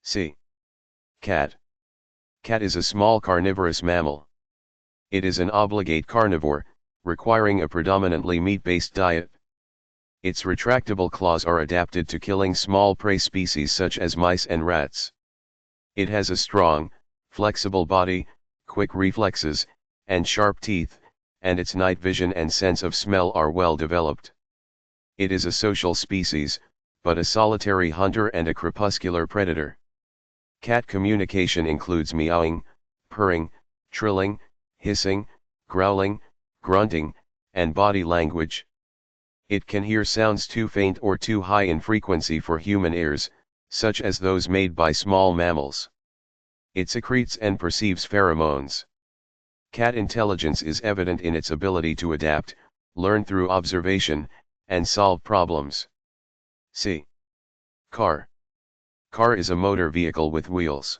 C. Cat. Cat is a small carnivorous mammal. It is an obligate carnivore, requiring a predominantly meat-based diet. Its retractable claws are adapted to killing small prey species such as mice and rats. It has a strong, flexible body, quick reflexes, and sharp teeth, and its night vision and sense of smell are well developed. It is a social species, but a solitary hunter and a crepuscular predator. Cat communication includes meowing, purring, trilling, hissing, growling, grunting, and body language. It can hear sounds too faint or too high in frequency for human ears, such as those made by small mammals. It secretes and perceives pheromones. Cat intelligence is evident in its ability to adapt, learn through observation, and solve problems. C. Car. Car is a motor vehicle with wheels.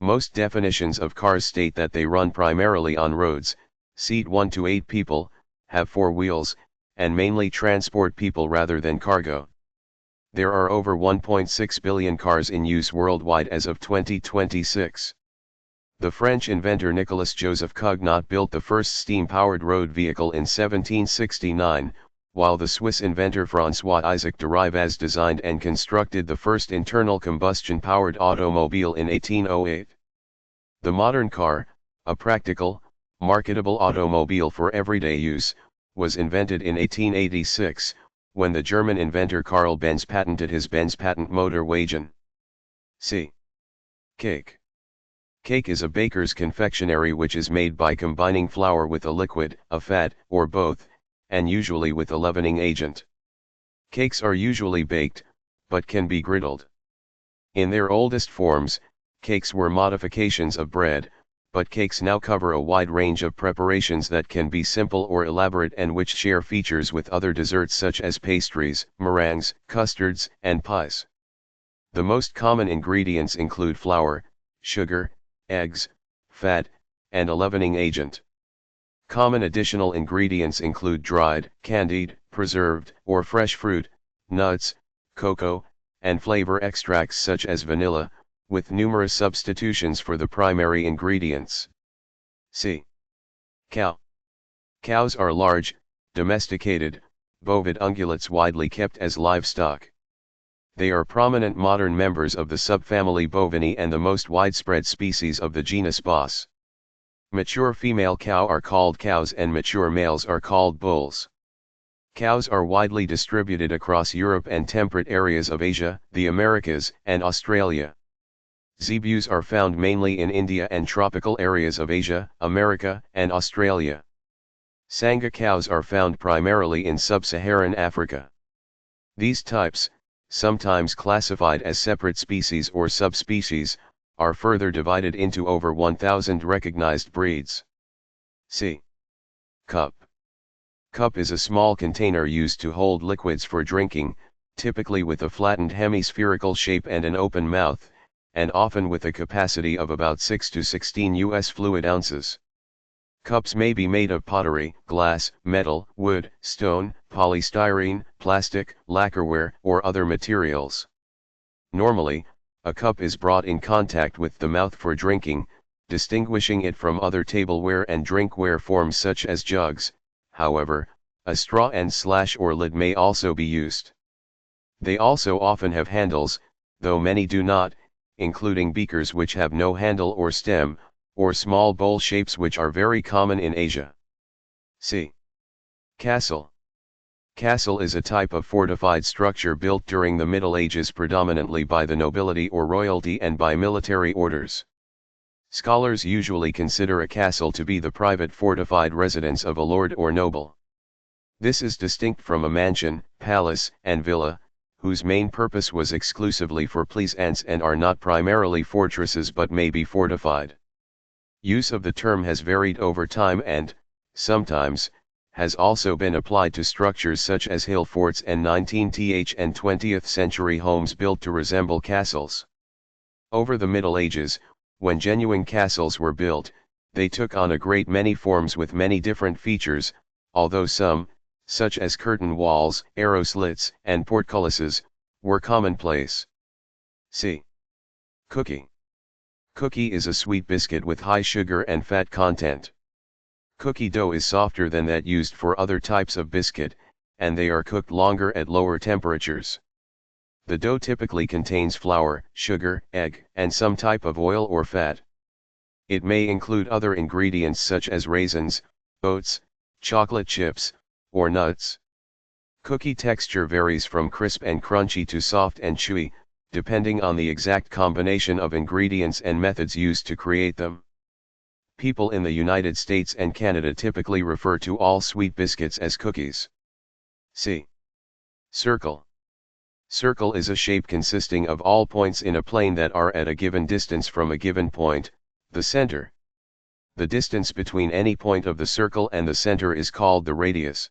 Most definitions of cars state that they run primarily on roads, seat 1 to 8 people, have 4 wheels, and mainly transport people rather than cargo. There are over 1.6 billion cars in use worldwide as of 2026. The French inventor Nicolas Joseph Cugnot built the first steam-powered road vehicle in 1769, while the Swiss inventor François-Isaac Derives designed and constructed the first internal combustion-powered automobile in 1808. The modern car, a practical, marketable automobile for everyday use, was invented in 1886, when the German inventor Karl Benz patented his Benz patent Motorwagen. C. Cake. Cake is a baker's confectionery which is made by combining flour with a liquid, a fat, or both, and usually with a leavening agent. Cakes are usually baked, but can be griddled. In their oldest forms, cakes were modifications of bread, but cakes now cover a wide range of preparations that can be simple or elaborate and which share features with other desserts such as pastries, meringues, custards, and pies. The most common ingredients include flour, sugar, eggs, fat, and a leavening agent. Common additional ingredients include dried, candied, preserved, or fresh fruit, nuts, cocoa, and flavor extracts such as vanilla, with numerous substitutions for the primary ingredients. C. Cow. Cows are large, domesticated, bovid ungulates widely kept as livestock. They are prominent modern members of the subfamily Bovinae and the most widespread species of the genus Bos. Mature female cow are called cows and mature males are called bulls. Cows are widely distributed across Europe and temperate areas of Asia, the Americas, and Australia. Zebus are found mainly in India and tropical areas of Asia, America, and Australia. Sangha cows are found primarily in sub-Saharan Africa. These types, sometimes classified as separate species or subspecies, are further divided into over 1,000 recognized breeds. C. Cup. Cup is a small container used to hold liquids for drinking, typically with a flattened hemispherical shape and an open mouth, and often with a capacity of about 6 to 16 US fluid ounces. Cups may be made of pottery, glass, metal, wood, stone, polystyrene, plastic, lacquerware, or other materials. Normally, a cup is brought in contact with the mouth for drinking, distinguishing it from other tableware and drinkware forms such as jugs. However, a straw and slash or lid may also be used. They also often have handles, though many do not, including beakers which have no handle or stem, or small bowl shapes which are very common in Asia. C. Castle. Castle is a type of fortified structure built during the Middle Ages predominantly by the nobility or royalty and by military orders. Scholars usually consider a castle to be the private fortified residence of a lord or noble. This is distinct from a mansion, palace, and villa, whose main purpose was exclusively for pleasance and are not primarily fortresses but may be fortified. Use of the term has varied over time and, sometimes, has also been applied to structures such as hill forts and 19th and 20th century homes built to resemble castles. Over the Middle Ages, when genuine castles were built, they took on a great many forms with many different features, although some, such as curtain walls, arrow slits, and portcullises, were commonplace. C. Cookie. Cookie is a sweet biscuit with high sugar and fat content. Cookie dough is softer than that used for other types of biscuit, and they are cooked longer at lower temperatures. The dough typically contains flour, sugar, egg, and some type of oil or fat. It may include other ingredients such as raisins, oats, chocolate chips, or nuts. Cookie texture varies from crisp and crunchy to soft and chewy, depending on the exact combination of ingredients and methods used to create them. People in the United States and Canada typically refer to all sweet biscuits as cookies. C. Circle. Circle is a shape consisting of all points in a plane that are at a given distance from a given point, the center. The distance between any point of the circle and the center is called the radius.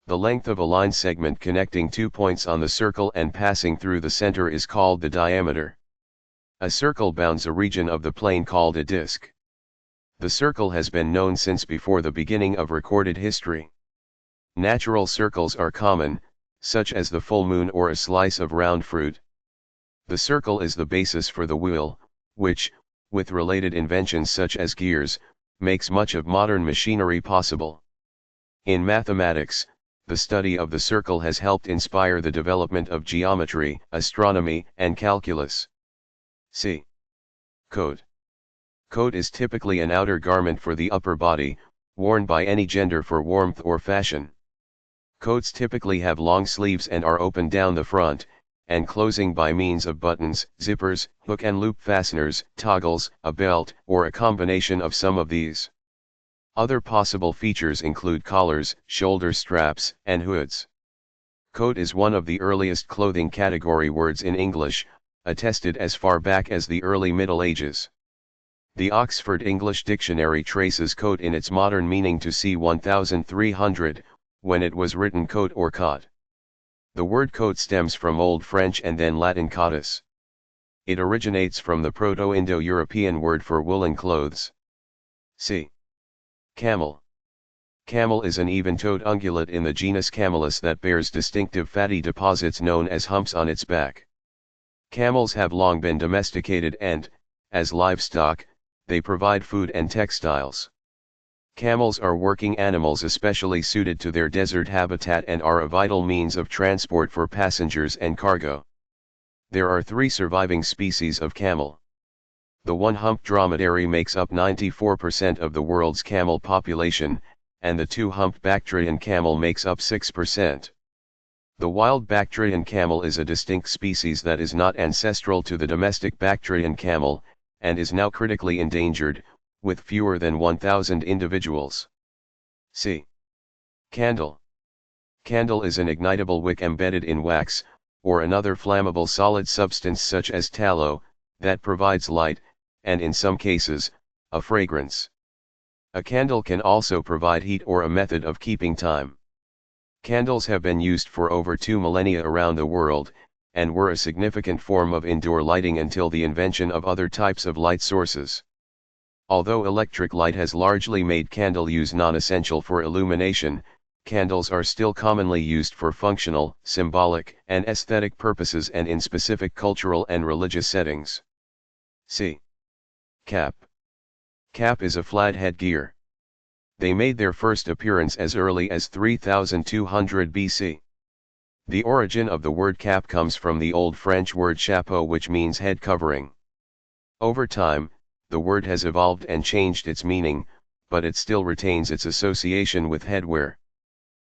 The length of a line segment connecting two points on the circle and passing through the center is called the diameter. A circle bounds a region of the plane called a disk. The circle has been known since before the beginning of recorded history. Natural circles are common, such as the full moon or a slice of round fruit. The circle is the basis for the wheel, which, with related inventions such as gears, makes much of modern machinery possible. In mathematics, the study of the circle has helped inspire the development of geometry, astronomy, and calculus. C. Coat. Coat is typically an outer garment for the upper body, worn by any gender for warmth or fashion. Coats typically have long sleeves and are opened down the front, and closing by means of buttons, zippers, hook and loop fasteners, toggles, a belt, or a combination of some of these. Other possible features include collars, shoulder straps, and hoods. Coat is one of the earliest clothing category words in English, attested as far back as the early Middle Ages. The Oxford English Dictionary traces coat in its modern meaning to c. 1300, when it was written coat or cot. The word coat stems from Old French and then Latin cotus. It originates from the Proto-Indo-European word for woolen clothes. C. Camel. Camel is an even-toed ungulate in the genus Camelus that bears distinctive fatty deposits known as humps on its back. Camels have long been domesticated and, as livestock, they provide food and textiles. Camels are working animals especially suited to their desert habitat and are a vital means of transport for passengers and cargo. There are 3 surviving species of camel. The one-humped dromedary makes up 94% of the world's camel population, and the two-humped Bactrian camel makes up 6%. The wild Bactrian camel is a distinct species that is not ancestral to the domestic Bactrian camel, and is now critically endangered, with fewer than 1,000 individuals. C. Candle. Candle is an ignitable wick embedded in wax, or another flammable solid substance such as tallow, that provides light, and in some cases, a fragrance. A candle can also provide heat or a method of keeping time. Candles have been used for over 2 millennia around the world, and were a significant form of indoor lighting until the invention of other types of light sources. Although electric light has largely made candle use non-essential for illumination, candles are still commonly used for functional, symbolic, and aesthetic purposes and in specific cultural and religious settings. C. Cap. Cap is a flat headgear. They made their first appearance as early as 3200 BC. The origin of the word cap comes from the Old French word chapeau, which means head covering. Over time, the word has evolved and changed its meaning, but it still retains its association with headwear.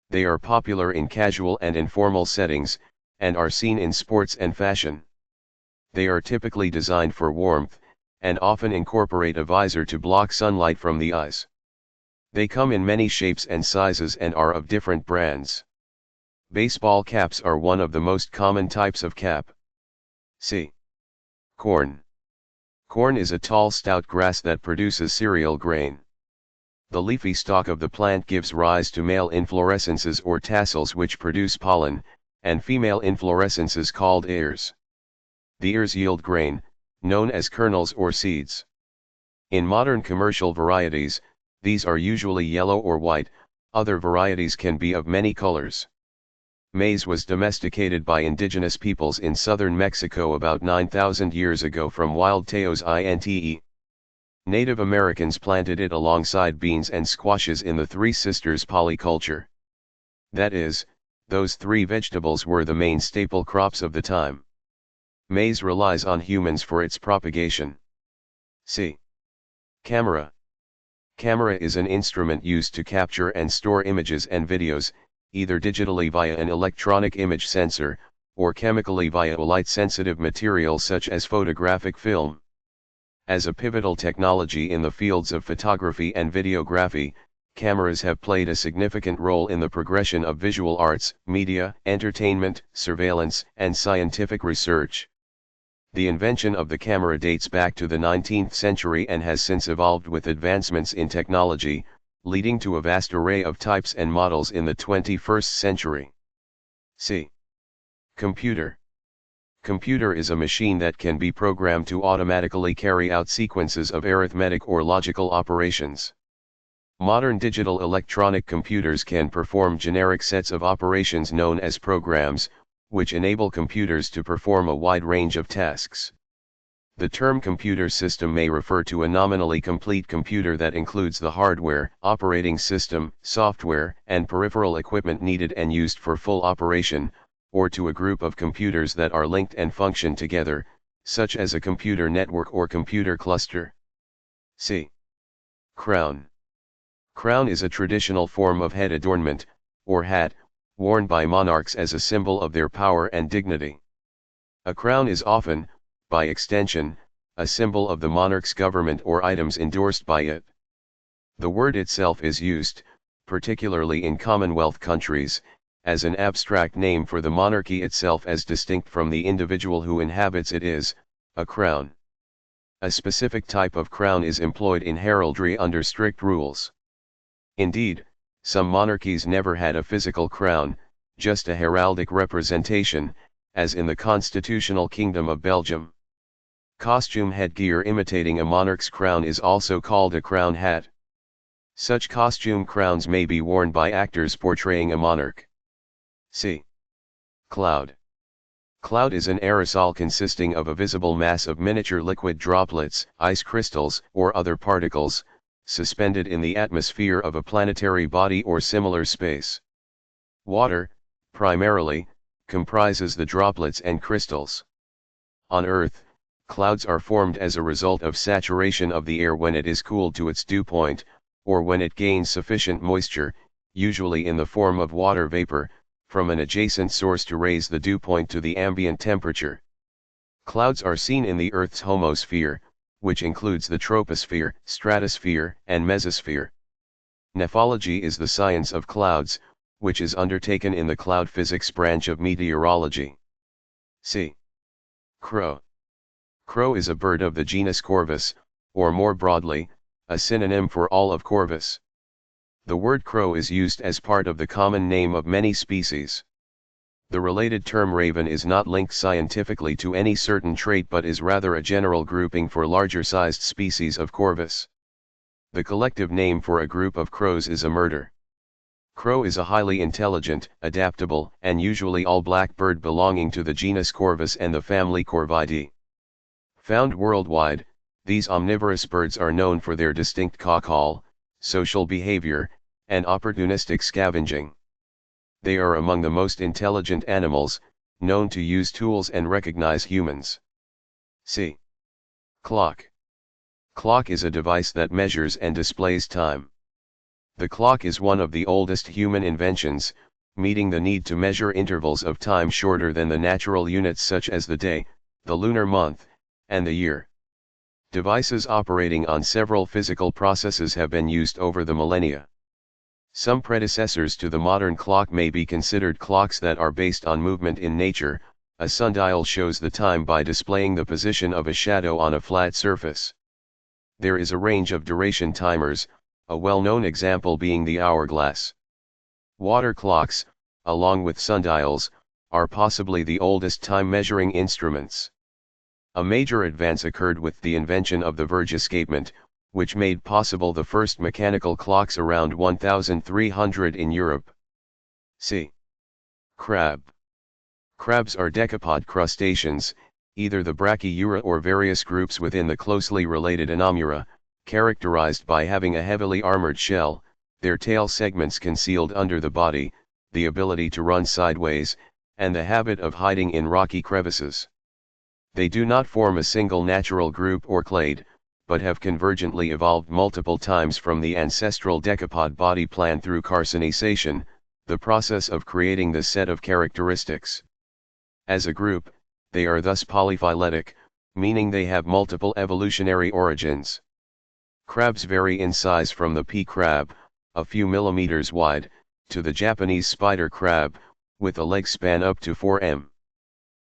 They are popular in casual and informal settings, and are seen in sports and fashion. They are typically designed for warmth, and often incorporate a visor to block sunlight from the eyes. They come in many shapes and sizes and are of different brands. Baseball caps are one of the most common types of cap. C. Corn. Corn is a tall stout grass that produces cereal grain. The leafy stalk of the plant gives rise to male inflorescences or tassels which produce pollen, and female inflorescences called ears. The ears yield grain, known as kernels or seeds. In modern commercial varieties, these are usually yellow or white, other varieties can be of many colors. Maize was domesticated by indigenous peoples in southern Mexico about 9,000 years ago from wild teos inte. Native Americans planted it alongside beans and squashes in the Three Sisters polyculture. That is, those three vegetables were the main staple crops of the time. Maize relies on humans for its propagation. C. Camera. Camera is an instrument used to capture and store images and videos, either digitally via an electronic image sensor, or chemically via a light-sensitive material such as photographic film. As a pivotal technology in the fields of photography and videography, cameras have played a significant role in the progression of visual arts, media, entertainment, surveillance, and scientific research. The invention of the camera dates back to the 19th century and has since evolved with advancements in technology, leading to a vast array of types and models in the 21st century. C. Computer. Computer is a machine that can be programmed to automatically carry out sequences of arithmetic or logical operations. Modern digital electronic computers can perform generic sets of operations known as programs, which enable computers to perform a wide range of tasks. The term computer system may refer to a nominally complete computer that includes the hardware, operating system, software, and peripheral equipment needed and used for full operation, or to a group of computers that are linked and function together, such as a computer network or computer cluster. C. Crown. Crown is a traditional form of head adornment, or hat, worn by monarchs as a symbol of their power and dignity. A crown is often, by extension, a symbol of the monarch's government or items endorsed by it. The word itself is used, particularly in Commonwealth countries, as an abstract name for the monarchy itself as distinct from the individual who inhabits it is, a crown. A specific type of crown is employed in heraldry under strict rules. Indeed, some monarchies never had a physical crown, just a heraldic representation, as in the Constitutional Kingdom of Belgium. Costume headgear imitating a monarch's crown is also called a crown hat. Such costume crowns may be worn by actors portraying a monarch. C. Cloud. Cloud is an aerosol consisting of a visible mass of miniature liquid droplets, ice crystals, or other particles, suspended in the atmosphere of a planetary body or similar space. Water, primarily, comprises the droplets and crystals. On Earth, clouds are formed as a result of saturation of the air when it is cooled to its dew point, or when it gains sufficient moisture, usually in the form of water vapor, from an adjacent source to raise the dew point to the ambient temperature. Clouds are seen in the Earth's homosphere, which includes the troposphere, stratosphere, and mesosphere. Nephology is the science of clouds, which is undertaken in the cloud physics branch of meteorology. C. Crow. Crow is a bird of the genus Corvus, or more broadly, a synonym for all of Corvus. The word crow is used as part of the common name of many species. The related term raven is not linked scientifically to any certain trait but is rather a general grouping for larger-sized species of Corvus. The collective name for a group of crows is a murder. Crow is a highly intelligent, adaptable, and usually all-black bird belonging to the genus Corvus and the family Corvidae. Found worldwide, these omnivorous birds are known for their distinct caw-call, social behavior, and opportunistic scavenging. They are among the most intelligent animals, known to use tools and recognize humans. C. Clock. Clock is a device that measures and displays time. The clock is one of the oldest human inventions, meeting the need to measure intervals of time shorter than the natural units such as the day, the lunar month, and the year. Devices operating on several physical processes have been used over the millennia. Some predecessors to the modern clock may be considered clocks that are based on movement in nature. A sundial shows the time by displaying the position of a shadow on a flat surface. There is a range of duration timers, a well-known example being the hourglass. Water clocks, along with sundials, are possibly the oldest time-measuring instruments. A major advance occurred with the invention of the Verge escapement, which made possible the first mechanical clocks around 1300 in Europe. C. Crab. Crabs are decapod crustaceans, either the Brachyura or various groups within the closely related Anomura, characterized by having a heavily armored shell, their tail segments concealed under the body, the ability to run sideways, and the habit of hiding in rocky crevices. They do not form a single natural group or clade, but have convergently evolved multiple times from the ancestral decapod body plan through carcinization, the process of creating the set of characteristics. As a group, they are thus polyphyletic, meaning they have multiple evolutionary origins. Crabs vary in size from the pea crab, a few millimeters wide, to the Japanese spider crab, with a leg span up to 4 m.